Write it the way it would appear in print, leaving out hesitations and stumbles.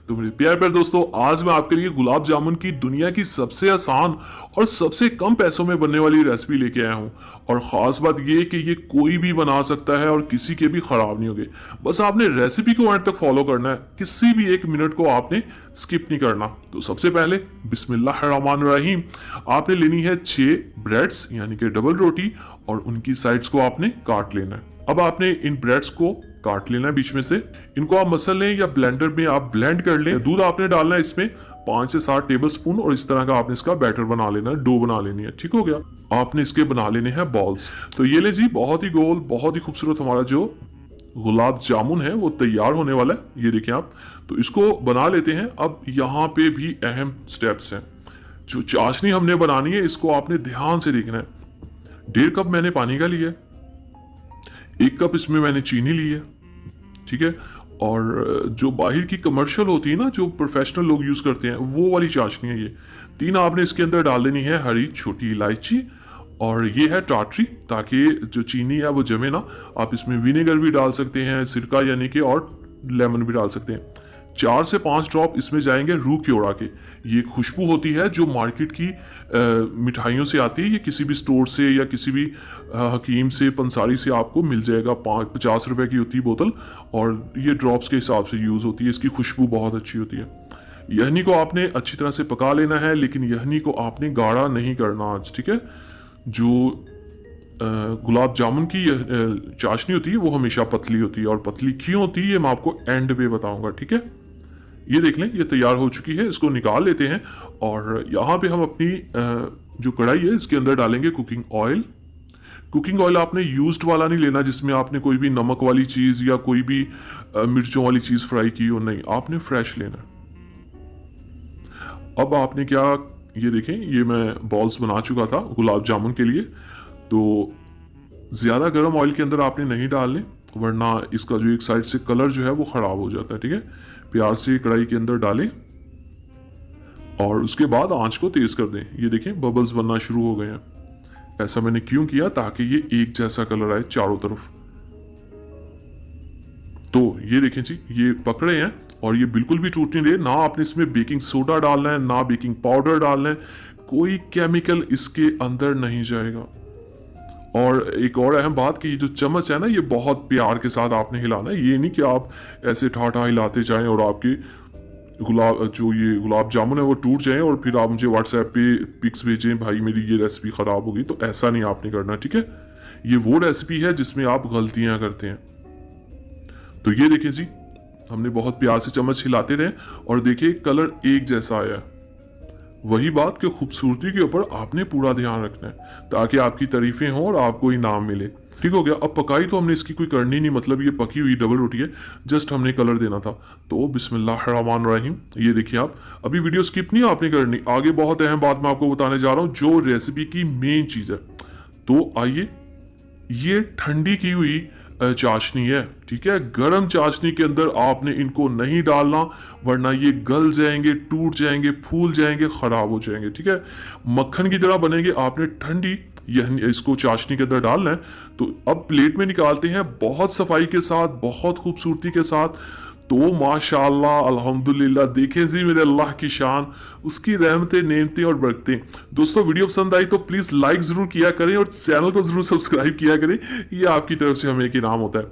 तो मेरे प्यारे प्यारे दोस्तों, आज मैं आपके लिए गुलाब जामुन की दुनिया की सबसे आसान और सबसे कम पैसों में बनने वाली रेसिपी लेके आया हूँ। और ख़ास बात ये कि ये कोई भी बना सकता है और किसी के भी ख़राब नहीं होंगे। बस आपने रेसिपी को अंत तक फॉलो करना है, किसी भी एक मिनट को आपने स्किप नहीं करना। तो सबसे पहले बिस्मिल्लाहिर्रहमानिर्रहीम, आपने लेनी है 6 ब्रेड्स यानी कि डबल रोटी, और उनकी साइड्स को आपने काट लेना है। अब आपने इन ब्रेड्स को काट लेना है बीच में से। इनको आप मसल लें या ब्लेंडर में आप ब्लेंड कर लें। दूध आपने डालना है इसमें 5 से 7 टेबल स्पून, और इस तरह का आपने इसका बैटर बना लेना है, डो बना लेनी है। ठीक हो गया। आपने इसके बना लेने हैं बॉल्स। तो ये ले जी, बहुत ही गोल, बहुत ही खूबसूरत हमारा जो गुलाब जामुन है वो तैयार होने वाला है। ये देखें आप। तो इसको बना लेते हैं। अब यहाँ पे भी अहम स्टेप्स हैं। जो चाशनी हमने बनानी है इसको आपने ध्यान से देखना है। 1.5 कप मैंने पानी का लिया है, 1 कप इसमें मैंने चीनी ली है। ठीक है। और जो बाहर की कमर्शियल होती है ना, जो प्रोफेशनल लोग यूज करते हैं, वो वाली चाशनी है ये। 3 आपने इसके अंदर डाल देनी है हरी छोटी इलायची, और ये है टाटरी, ताकि जो चीनी है वो जमे ना। आप इसमें विनेगर भी डाल सकते हैं, सिरका यानी कि, और लेमन भी डाल सकते हैं। 4 से 5 ड्रॉप इसमें जाएंगे रूह केवड़ा के। ये खुशबू होती है जो मार्केट की मिठाइयों से आती है। ये किसी भी स्टोर से या किसी भी हकीम से, पंसारी से आपको मिल जाएगा। 50 रुपए की होती है बोतल, और ये ड्रॉप्स के हिसाब से यूज होती है। इसकी खुशबू बहुत अच्छी होती है। यहनी को आपने अच्छी तरह से पका लेना है, लेकिन यहनी को आपने गाढ़ा नहीं करना आज। ठीक है। जो गुलाब जामुन की चाशनी होती है वो हमेशा पतली होती है, और पतली क्यों होती है ये मैं आपको एंड पे बताऊंगा। ठीक है। ये देख लें, ये तैयार हो चुकी है। इसको निकाल लेते हैं, और यहाँ पे हम अपनी जो कढ़ाई है इसके अंदर डालेंगे कुकिंग ऑयल। कुकिंग ऑयल आपने यूज्ड वाला नहीं लेना, जिसमें आपने कोई भी नमक वाली चीज या कोई भी मिर्चों वाली चीज फ्राई की हो। नहीं, आपने फ्रेश लेना। अब आपने क्या, ये देखें, ये मैं बॉल्स बना चुका था गुलाब जामुन के लिए। तो ज्यादा गर्म ऑयल के अंदर आपने नहीं डालने, वरना इसका जो एक साइड से कलर जो है वो खराब हो जाता है। ठीक है। प्यार से कढ़ाई के अंदर डालें, और उसके बाद आंच को तेज कर दें। ये देखें, बबल्स बनना शुरू हो गए हैं। ऐसा मैंने क्यों किया, ताकि ये एक जैसा कलर आए चारों तरफ। तो ये देखें जी, ये पकड़े हैं, और ये बिल्कुल भी टूट नहीं रहे। ना आपने इसमें बेकिंग सोडा डालना है, ना बेकिंग पाउडर डालना है। कोई केमिकल इसके अंदर नहीं जाएगा। और एक और अहम बात कि ये जो चम्मच है ना, ये बहुत प्यार के साथ आपने हिलाना है। ये नहीं कि आप ऐसे ठाठा हिलाते जाएं और आपके गुलाब जामुन है वो टूट जाएं, और फिर आप मुझे व्हाट्सएप पे पिक्स भेजें, भाई मेरी ये रेसिपी खराब हो गई। तो ऐसा नहीं आपने करना। ठीक है। ये वो रेसिपी है जिसमें आप गलतियां करते हैं। तो ये देखें जी, हमने बहुत प्यार से चम्मच हिलाते रहे, और देखिए कलर एक जैसा आया। वही बात कि खूबसूरती के ऊपर आपने पूरा ध्यान रखना है, ताकि आपकी तारीफें हों और आपको इनाम मिले। ठीक हो गया। अब पकाई तो हमने इसकी कोई करनी नहीं, मतलब ये पकी हुई डबल रोटी है, जस्ट हमने कलर देना था। तो बिस्मिल्लाहिर्रहमानिर्रहीम, ये देखिए आप। अभी वीडियो स्किप नहीं आपने करनी, आगे बहुत अहम बात मैं आपको बताने जा रहा हूँ, जो रेसिपी की मेन चीज है। तो आइए, ये ठंडी की हुई चाशनी है। ठीक है। गरम चाशनी के अंदर आपने इनको नहीं डालना, वरना ये गल जाएंगे, टूट जाएंगे, फूल जाएंगे, खराब हो जाएंगे। ठीक है। मक्खन की तरह बनेंगे। आपने ठंडी इसको चाशनी के अंदर डालना है। तो अब प्लेट में निकालते हैं, बहुत सफाई के साथ, बहुत खूबसूरती के साथ। तो माशाअल्लाह, अल्हम्दुलिल्लाह, देखें जी मेरे अल्लाह की शान, उसकी रहमतें, नेमतें और बरकतें। दोस्तों, वीडियो पसंद आई तो प्लीज लाइक जरूर किया करें, और चैनल को जरूर सब्सक्राइब किया करें। ये आपकी तरफ से हमें एक इनाम होता है।